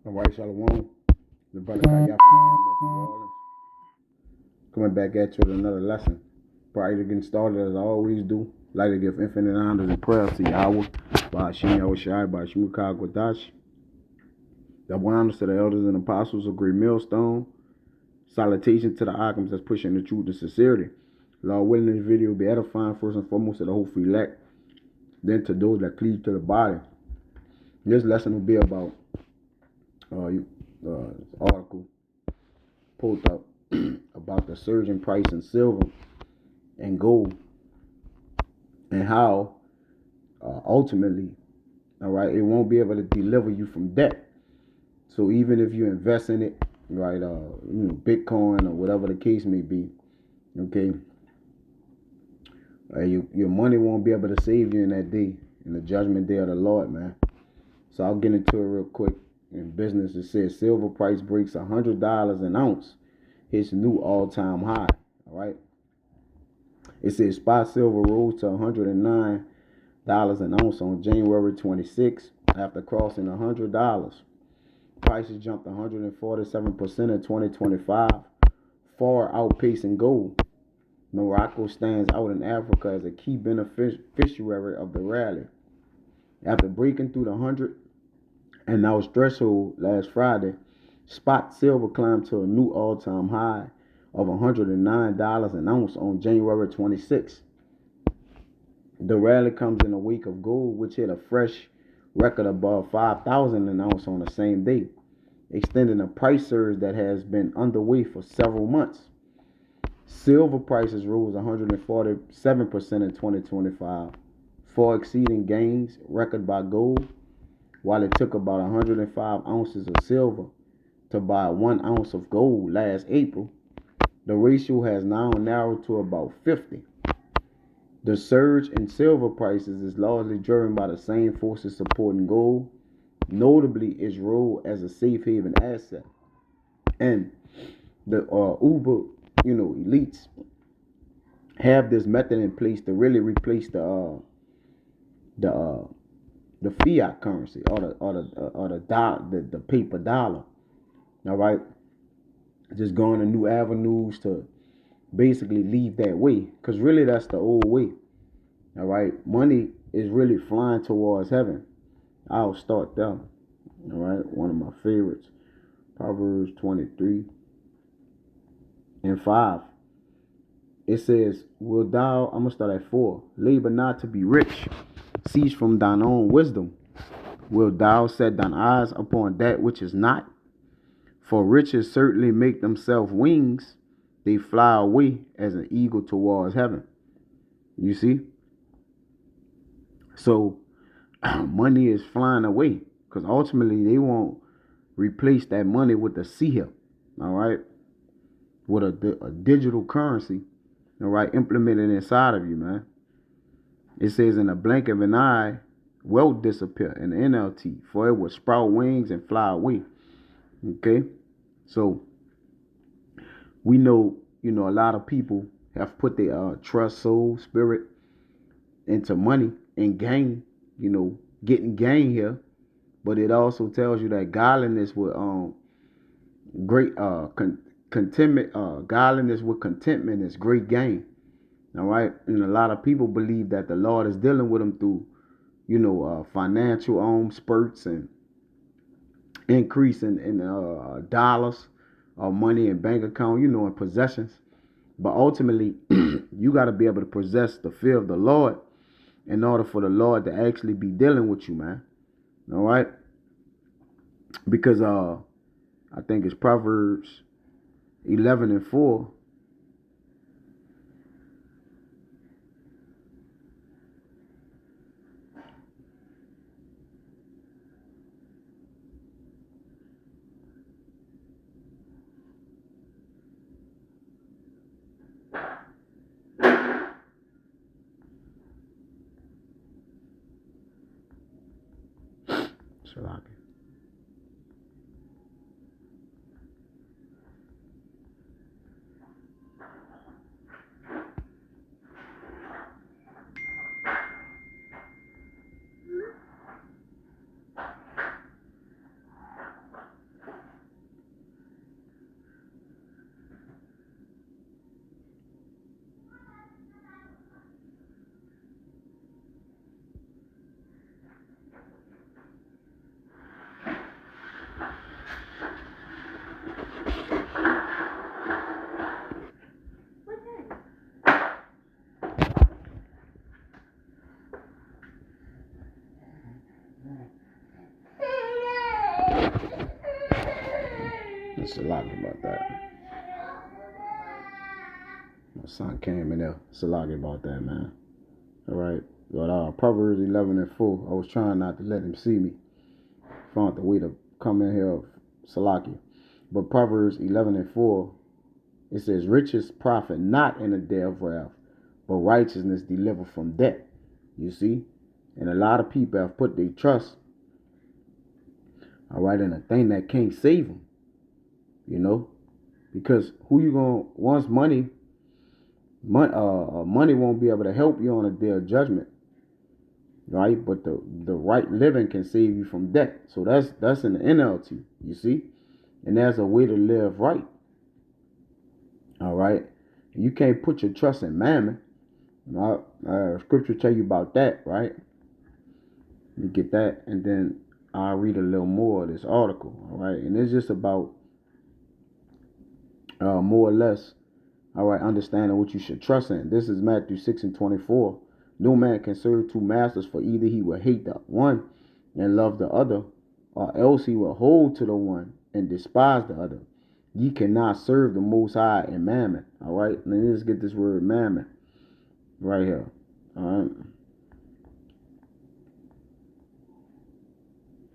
All right, Shalom. The brother Kayaf from GMS New Orleans. Coming back at you with another lesson. Prior to getting started, as I always do, like to give infinite honors and prayers to Yahweh, by Hashem Yahweh Shai, by Shemukah Gwadash. Double honors to the elders and apostles of Great Millstone. Salutation to the Akims that's pushing the truth and sincerity. Lord willing, this video will be edifying first and foremost to the hopeful elect, then to those that cleave to the body. This lesson will be about article pulled up about the surging price in silver and gold and how ultimately, all right, it won't be able to deliver you from debt. So even if you invest in it, right, Bitcoin or whatever the case may be, okay, your money won't be able to save you in that day, in the judgment day of the Lord, man. So I'll get into it real quick. In business, it says silver price breaks $100 an ounce, hits new all-time high. All right. It says spot silver rose to $109 an ounce on January 26 after crossing $100. Prices jumped 147% in 2025, far outpacing gold. Morocco stands out in Africa as a key beneficiary of the rally. After breaking through the 100 and ounce threshold last Friday, spot silver climbed to a new all-time high of $109 an ounce on January 26. The rally comes in the wake of gold, which hit a fresh record above $5,000 an ounce on the same day, extending a price surge that has been underway for several months. Silver prices rose 147% in 2025, far exceeding gains recorded by gold. While it took about 105 ounces of silver to buy 1 ounce of gold last April, the ratio has now narrowed to about 50. The surge in silver prices is largely driven by the same forces supporting gold, notably its role as a safe haven asset. And the uber, elites have this method in place to really replace the fiat currency or the paper dollar. All right, just going to new avenues to basically leave that way, because really that's the old way. All right, money is really flying towards heaven. I'll start there. All right, one of my favorites, Proverbs 23:5. It says, "Will thou?" I'm gonna start at 4. "Labor not to be rich; cease from thine own wisdom. Wilt thou set thine eyes upon that which is not? For riches certainly make themselves wings; they fly away as an eagle towards heaven." You see? So money is flying away because ultimately they won't replace that money with the seer, all right? With a digital currency, all right, implemented inside of you, man. It says, "In a blink of an eye, wealth disappear," in the NLT, "for it will sprout wings and fly away." Okay? So we know, a lot of people have put their trust, soul, spirit into money and gain, getting gain here. But it also tells you that godliness with great contentment, godliness with contentment is great gain. All right, and a lot of people believe that the Lord is dealing with them through, financial spurts and increase in dollars or money in bank account, and possessions. But ultimately, you got to be able to possess the fear of the Lord in order for the Lord to actually be dealing with you, man. All right, because I think it's Proverbs 11:4. Shalaki. Salaki about that. My son came in there. Salaki about that, man. All right. But Proverbs 11:4. I was trying not to let him see me. Found the way to come in here, Salaki. But Proverbs 11:4, it says, riches profit not in the day of wrath, but righteousness deliver from death. You see? And a lot of people have put their trust, all right, in a thing that can't save them. You know? Because who you gonna, once money won't be able to help you on a day of judgment. Right? But the right living can save you from death. So that's an NLT, you see? And there's a way to live right. All right? You can't put your trust in mammon. Scripture tell you about that, right? You get that, and then I'll read a little more of this article, all right? And it's just about more or less, all right, understanding what you should trust in. This is Matthew 6:24. No man can serve two masters, for either he will hate the one and love the other, or else he will hold to the one and despise the other. Ye cannot serve the Most High and mammon. All right, now let's get this word mammon right here. All right.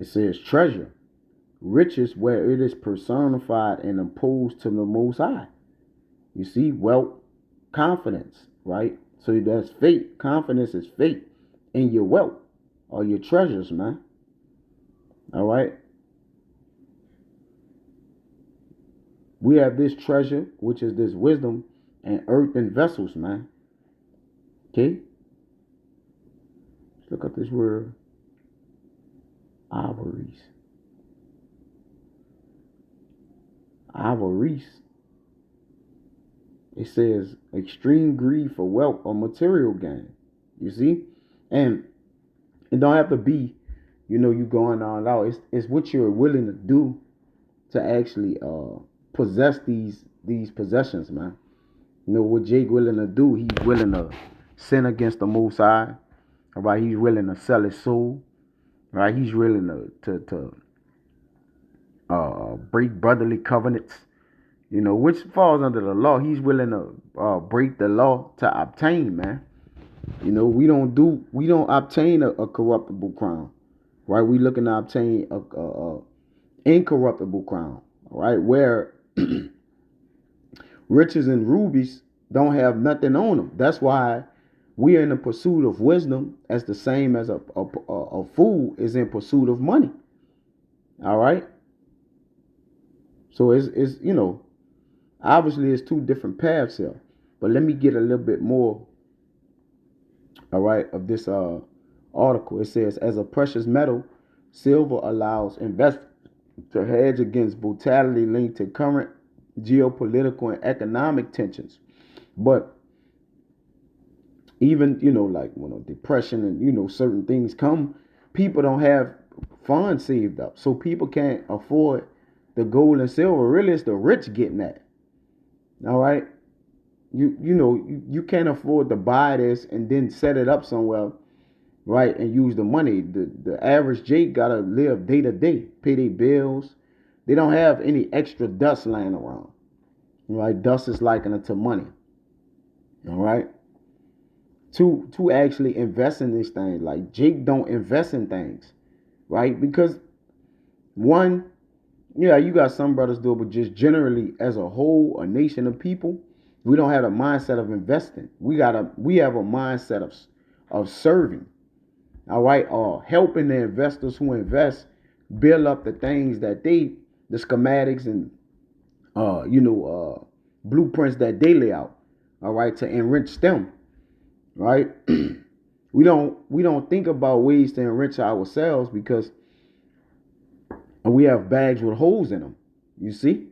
It says treasure, riches where it is personified and opposed to the Most High. You see, wealth, confidence, right? So that's faith. Confidence is faith in your wealth or your treasures, man. All right. We have this treasure, which is this wisdom and earthen vessels, man. Okay. Let's look up this word. Avarice. Avarice. It says extreme greed for wealth or material gain. You see? And it don't have to be, you going all out. It's what you're willing to do to actually possess these possessions, man. What Jake willing to do, he's willing to sin against the Most High. All right, he's willing to sell his soul. Right, he's willing to break brotherly covenants. Which falls under the law. He's willing to break the law to obtain, man. We don't obtain a corruptible crown, right? We looking to obtain a incorruptible crown, right? Where riches and rubies don't have nothing on them. That's why we are in the pursuit of wisdom, as the same as a fool is in pursuit of money. All right. So it's obviously it's two different paths here. But let me get a little bit more, all right, of this article. It says, as a precious metal, silver allows investors to hedge against brutality linked to current geopolitical and economic tensions. But even, like when depression and, certain things come, people don't have funds saved up. So people can't afford the gold and silver. Really, it's the rich getting that. All right. You can't afford to buy this and then set it up somewhere, right, and use the money. The average Jake got to live day to day, pay their bills. They don't have any extra dust lying around. Right? Dust is likened to money. All right. To actually invest in these things. Like Jake don't invest in things, right? Because one, you got some brothers do it, but just generally as a whole, a nation of people, we don't have a mindset of investing. We have a mindset of serving, all right, or helping the investors who invest build up the things that the schematics and blueprints that they lay out, all right, to enrich them. Right? We don't think about ways to enrich ourselves because we have bags with holes in them. You see?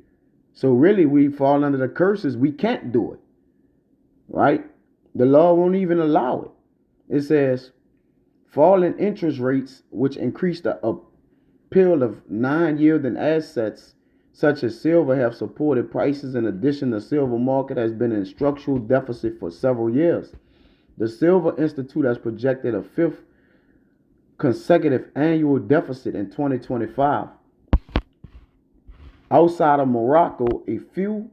So really we fall under the curses. We can't do it. Right? The law won't even allow it. It says falling interest rates, which increase the appeal of non-yielding assets such as silver, have supported prices. In addition, the silver market has been in structural deficit for several years. The Silver Institute has projected a fifth consecutive annual deficit in 2025. Outside of Morocco, a few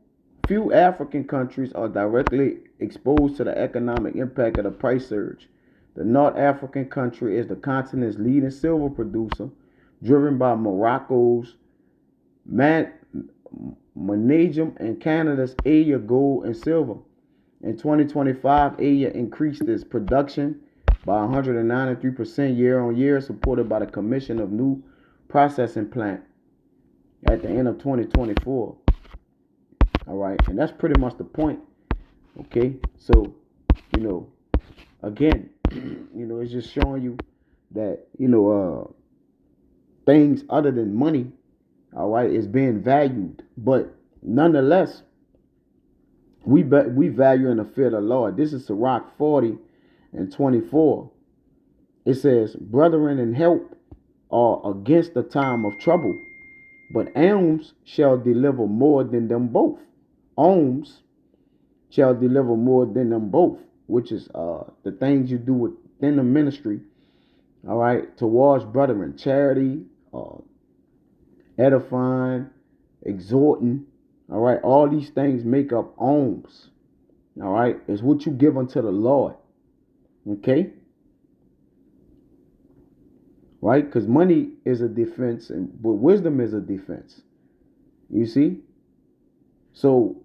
African countries are directly exposed to the economic impact of the price surge. The North African country is the continent's leading silver producer, driven by Morocco's man, Magnesium and Canada's Aya gold and silver. In 2025, Aya increased its production by 193% year on year, supported by the commission of new processing plant at the end of 2024. All right, and that's pretty much the point. Okay, so you know, again, it's just showing you that things other than money, all right, is being valued, but nonetheless, we value in the fear of the Lord. This is Sirach 40 and 24. It says, "Brethren in help are against the time of trouble, but alms shall deliver more than them both." Alms shall deliver more than them both, which is the things you do within the ministry, all right, towards brethren, charity, edifying, exhorting, all right, all these things make up alms, all right, it's what you give unto the Lord, okay, right, because money is a defense, but wisdom is a defense, you see, so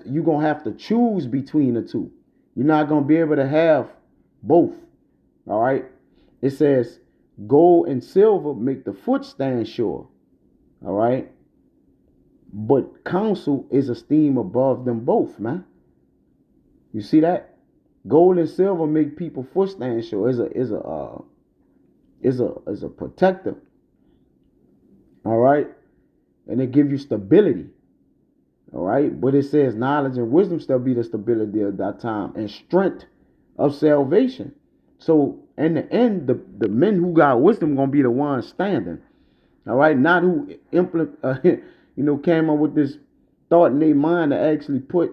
you're gonna have to choose between the two. You're not gonna be able to have both, all right. It says gold and silver make the foot stand sure, all right, but counsel is esteemed above them both, man. You see that? Gold and silver make people foot stand sure. Is a protector, all right, and it give you stability, all right. But it says knowledge and wisdom shall be the stability of that time and strength of salvation. So in the end, the men who got wisdom gonna be the ones standing. All right, not who came up with this thought in their mind to actually put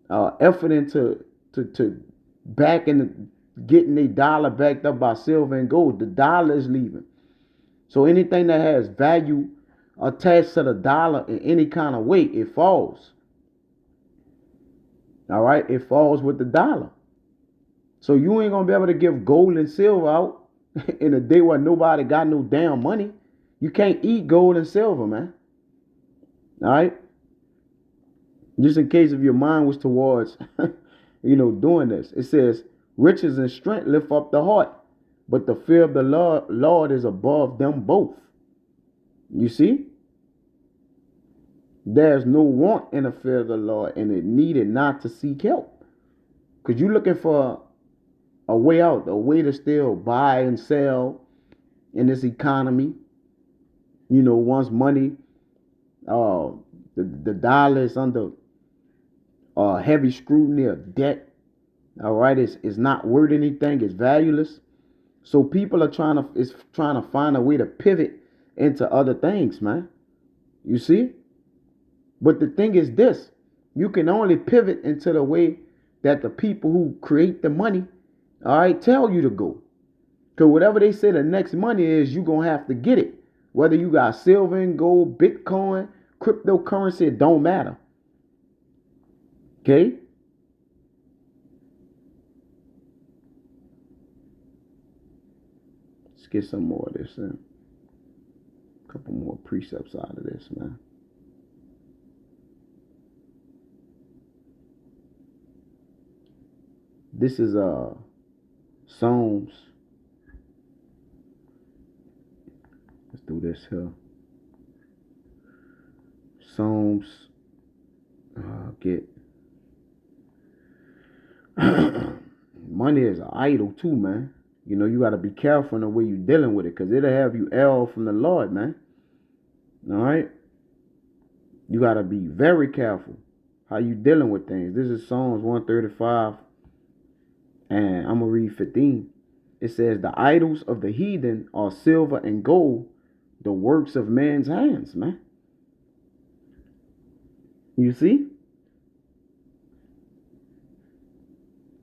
effort into to back in getting their dollar backed up by silver and gold. The dollar is leaving. So anything that has value attached to the dollar in any kind of way, it falls. All right, it falls with the dollar. So you ain't gonna be able to give gold and silver out in a day where nobody got no damn money. You can't eat gold and silver, man. All right. Just in case if your mind was towards, doing this. It says, riches and strength lift up the heart, but the fear of the Lord is above them both. You see? There's no want in the fear of the Lord, and it needed not to seek help. Because you're looking for a way out, a way to still buy and sell in this economy. Once money, the dollar is under heavy scrutiny of debt. All right, it's not worth anything. It's valueless. So people are trying to find a way to pivot into other things, man. You see? But the thing is this: you can only pivot into the way that the people who create the money, all right, tell you to go. Because whatever they say the next money is, you're gonna have to get it. Whether you got silver and gold, Bitcoin, cryptocurrency, it don't matter. Okay? Let's get some more of this in. A couple more precepts out of this, man. This is Psalms. Let's do this here. Psalms. Get money is an idol too, man. You got to be careful in the way you're dealing with it, because it'll have you err from the Lord, man. All right? You got to be very careful how you dealing with things. This is Psalms 135, and I'm going to read 15. It says, the idols of the heathen are silver and gold, the works of man's hands, man. You see?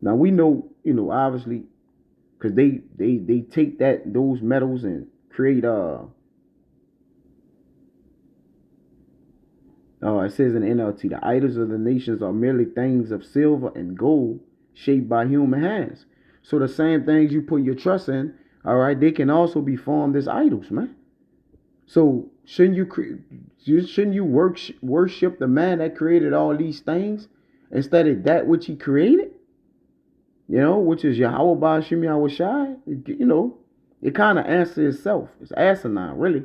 Now we know, obviously, because they take those metals and create It says in the NLT, the idols of the nations are merely things of silver and gold shaped by human hands. So the same things you put your trust in, all right, they can also be formed as idols, man. So shouldn't you worship the man that created all these things instead of that which he created? You know, which is Yahweh Ba'ashim Yahweh Shai. You know, it kind of answers itself. It's asinine, really,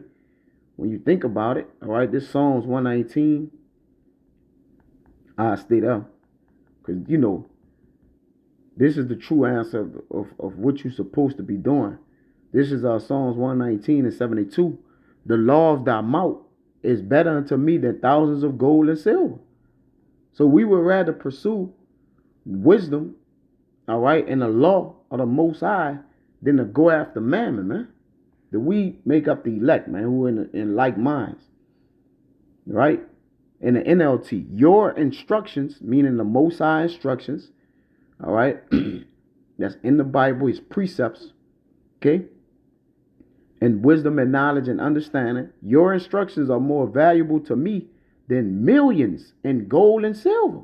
when you think about it. All right, this Psalms 119. I stay there. Because, you know, this is the true answer of what you're supposed to be doing. This is Psalms 119 and 72. The law of thy mouth is better unto me than thousands of gold and silver. So we would rather pursue wisdom, all right, and the law of the Most High than to go after mammon, man. That we make up the elect, man, who in like minds, right? In the NLT, your instructions, meaning the Most High instructions, all right, that's in the Bible, his precepts, okay? And wisdom and knowledge and understanding, your instructions are more valuable to me than millions in gold and silver.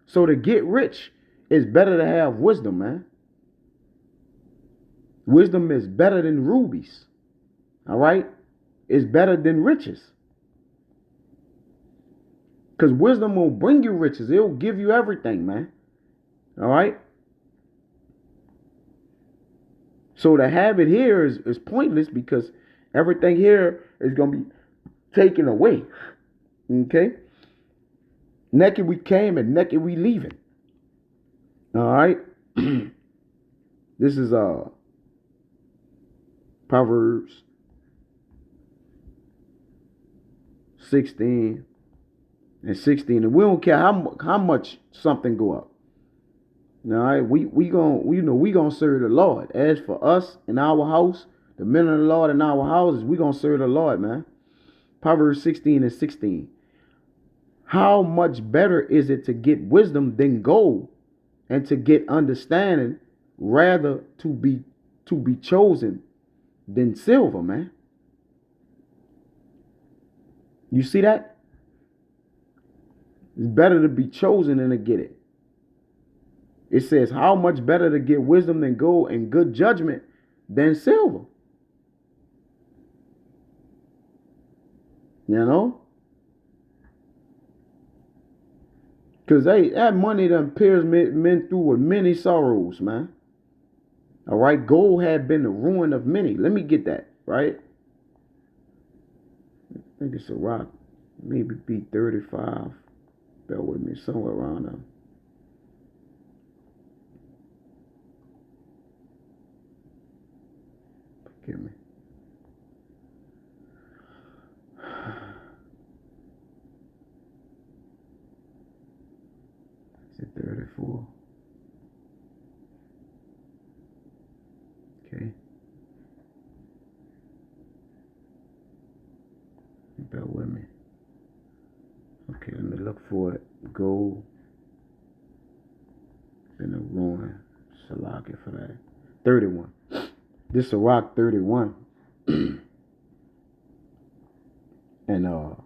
So to get rich, it's better to have wisdom, man. Wisdom is better than rubies, all right? It's better than riches. Because wisdom will bring you riches. It'll give you everything, man. All right? So to have it here is pointless because everything here is going to be taken away. Okay? Naked we came and naked we leaving. All right? This is Proverbs 16 and 16. And we don't care how much something go up. All right, we gonna serve the Lord. As for us in our house, the men of the Lord in our houses, we gonna serve the Lord, man. Proverbs 16 and 16. How much better is it to get wisdom than gold, and to get understanding rather to be chosen than silver, man? You see that? It's better to be chosen than to get it. It says, how much better to get wisdom than gold and good judgment than silver? You know? Because that money done pierced men through with many sorrows, man. All right? Gold had been the ruin of many. Let me get that, right? I think it's a rock. Maybe B35. Bear with me, somewhere around there. Give me. Is it 34? Okay. Bear with me. Okay, let me look for it. Gold. In the ruin. Salaki for that. 31. This is a rock 31. And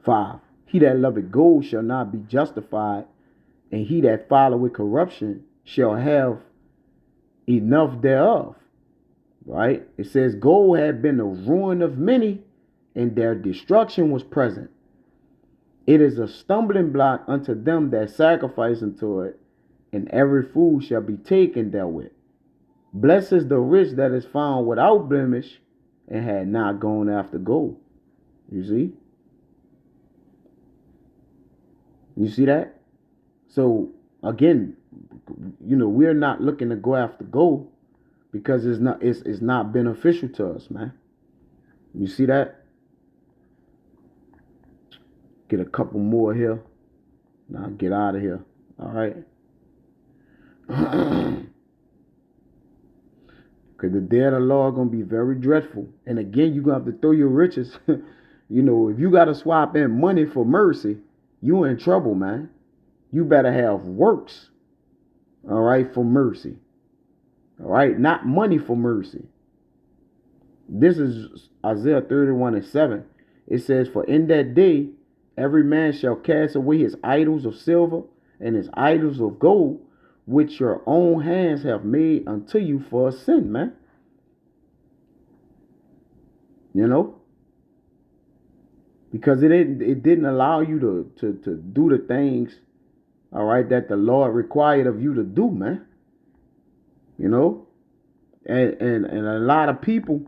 5. He that loveth gold shall not be justified, and he that followeth corruption shall have enough thereof. Right? It says gold had been the ruin of many, and their destruction was present. It is a stumbling block unto them that sacrifice unto it, and every fool shall be taken therewith. Blessed is the rich that is found without blemish, and had not gone after gold. You see? You see that? So again, you know, we're not looking to go after gold because it's not beneficial to us, man. You see that? Get a couple more here. Now get out of here. All right. Because the day of the Lord gonna be very dreadful. And again, you're gonna have to throw your riches. You know, if you gotta swap in money for mercy, you in trouble, man. You better have works, all right, for mercy. All right, not money for mercy. This is Isaiah 31 and 7. It says, for in that day, every man shall cast away his idols of silver and his idols of gold, which your own hands have made unto you for a sin, man. You know? Because it didn't allow you to do the things, all right, that the Lord required of you to do, man. You know? And a lot of people,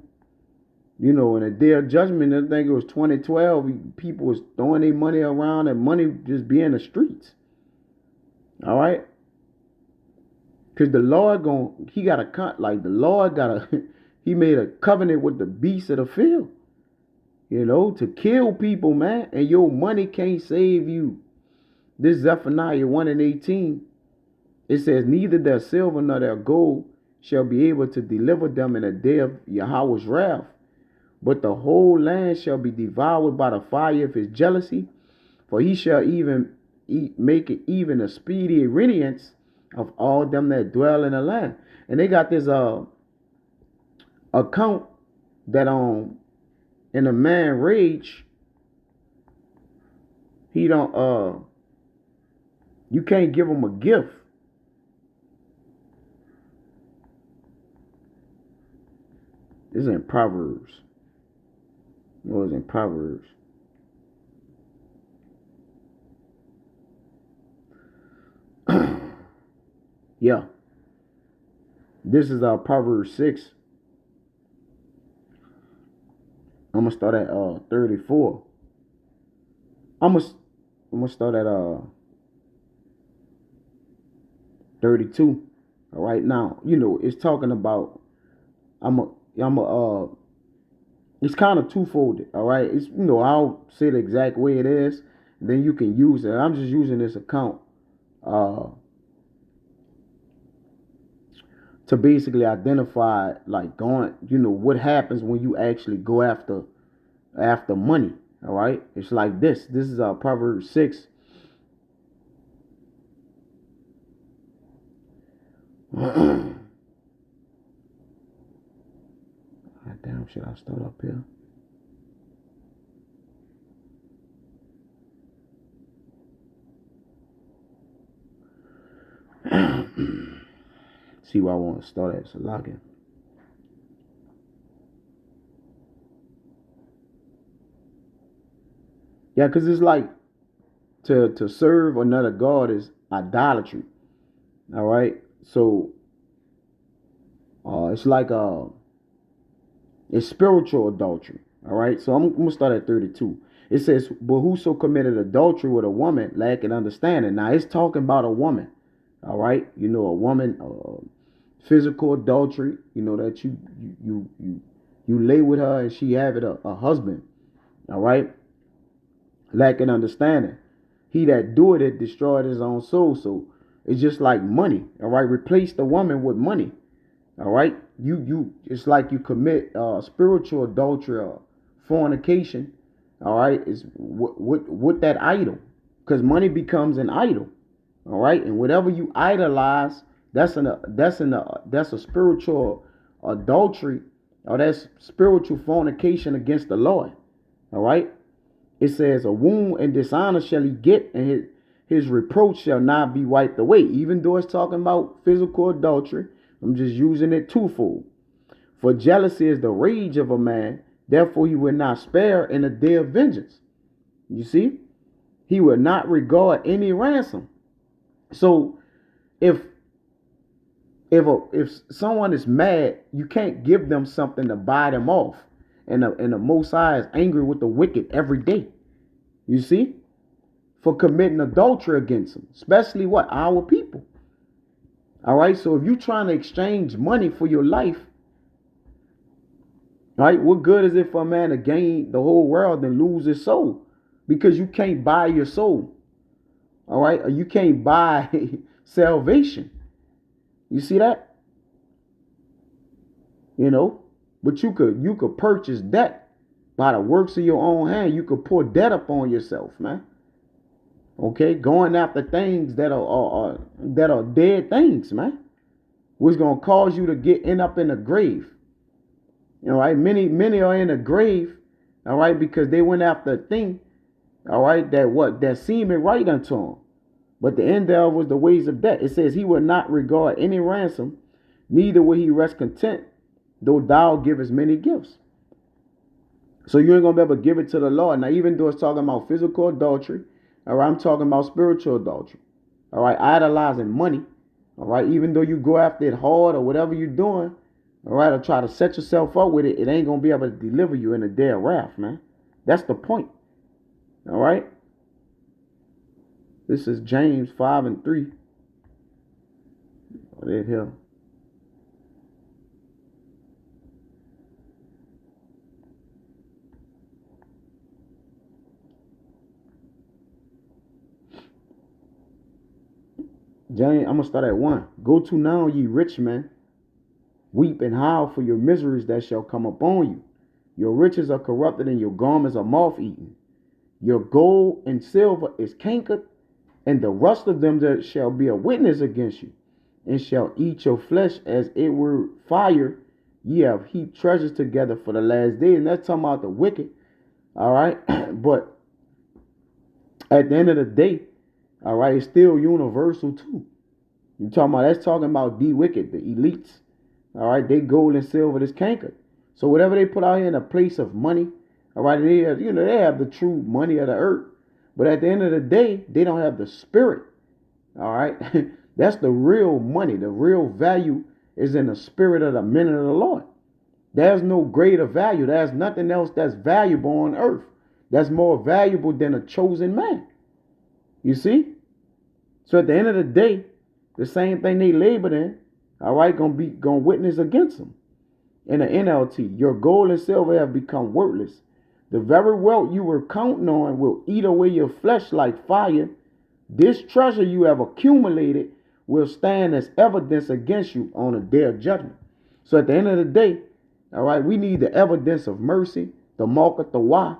you know, in the day of judgment, I think it was 2012, people was throwing their money around and money just be in the streets. All right? Because the Lord he got a, like the Lord got a, he made a covenant with the beasts of the field, you know, to kill people, man. And your money can't save you. This Zephaniah 1:18, it says, neither their silver nor their gold shall be able to deliver them in the day of Yahweh's wrath. But the whole land shall be devoured by the fire of his jealousy, for he shall even make it even a speedy radiance of all them that dwell in the land. And they got this account that in a man rage, he don't you can't give him a gift. This is in Proverbs. It was in Proverbs. Yeah. This is Proverbs 6. I'm gonna start at 34. I'm gonna start at 32. All right, now, you know, it's talking about it's kind of twofold. All right, it's, you know, I'll say the exact way it is, then you can use it. I'm just using this account to basically identify, like, going, you know, what happens when you actually go after money. All right, it's like this is Proverbs 6. God damn, should I start up here? See where I want to start at. So login. Yeah, because it's like to serve another God is idolatry. All right. So it's like it's spiritual adultery. All right. So I'm gonna start at 32. It says, but whoso committed adultery with a woman lacking understanding. Now it's talking about a woman. All right. You know, a woman, physical adultery, you know, that you lay with her and she have it a husband. All right. Lacking understanding. He that doeth it destroyed his own soul. So it's just like money. All right. Replace the woman with money. All right. You it's like you commit spiritual adultery or fornication. All right. Is with that idol, because money becomes an idol. All right. And whatever you idolize, that's a spiritual adultery, or that's spiritual fornication against the Lord. All right. It says, a wound and dishonor shall he get, and his reproach shall not be wiped away. Even though it's talking about physical adultery, I'm just using it twofold. For jealousy is the rage of a man, therefore he will not spare in the day of vengeance. You see? He will not regard any ransom. So if someone is mad, you can't give them something to buy them off. And the Most High is angry with the wicked every day. You see? For committing adultery against them. Especially what? Our people. All right? So if you're trying to exchange money for your life, right? What good is it for a man to gain the whole world and lose his soul? Because you can't buy your soul. All right? Or you can't buy salvation. You see that? You know? But you could purchase debt by the works of your own hand. You could pour debt upon yourself, man. Okay, going after things that are dead things, man. What's gonna cause you to end up in the grave? You know, right? Many are in the grave, All right, because they went after a thing, all right, that seemed right unto him. But the end thereof was the ways of death. It says he will not regard any ransom, neither will he rest content, though thou givest many gifts. So you ain't gonna be able to give it to the Lord. Now, even though it's talking about physical adultery, all right, I'm talking about spiritual adultery. All right, idolizing money. All right, even though you go after it hard or whatever you're doing, all right, or try to set yourself up with it, it ain't gonna be able to deliver you in the day of wrath, man. That's the point. All right. This is James 5:3. Right here. James, I'm gonna start at 1. Go to now, ye rich men, weep and howl for your miseries that shall come upon you. Your riches are corrupted and your garments are moth-eaten. Your gold and silver is cankered, and the rust of them that shall be a witness against you, and shall eat your flesh as it were fire. Ye have heaped treasures together for the last day. And that's talking about the wicked. All right. But at the end of the day, all right, it's still universal too. You talking about, that's talking about the wicked, the elites. All right, they gold and silver is cankered. So whatever they put out here in a place of money, all right, they have, they have the true money of the earth. But at the end of the day, they don't have the spirit. All right, that's the real money. The real value is in the spirit of the men of the Lord. There's no greater value. There's nothing else that's valuable on earth that's more valuable than a chosen man. You see? So at the end of the day, the same thing they labored in, all right, gonna witness against them. In the NLT, your gold and silver have become worthless. The very wealth you were counting on will eat away your flesh like fire. This treasure you have accumulated will stand as evidence against you on a day of judgment. So at the end of the day, all right, we need the evidence of mercy, the mark of the why,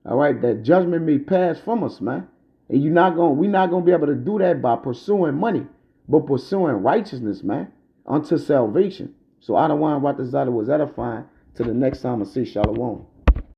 all right, that judgment may pass from us, man. And we're not gonna be able to do that by pursuing money, but pursuing righteousness, man, unto salvation. So Adawan Watazada was edifying. Till the next time I say Shalom.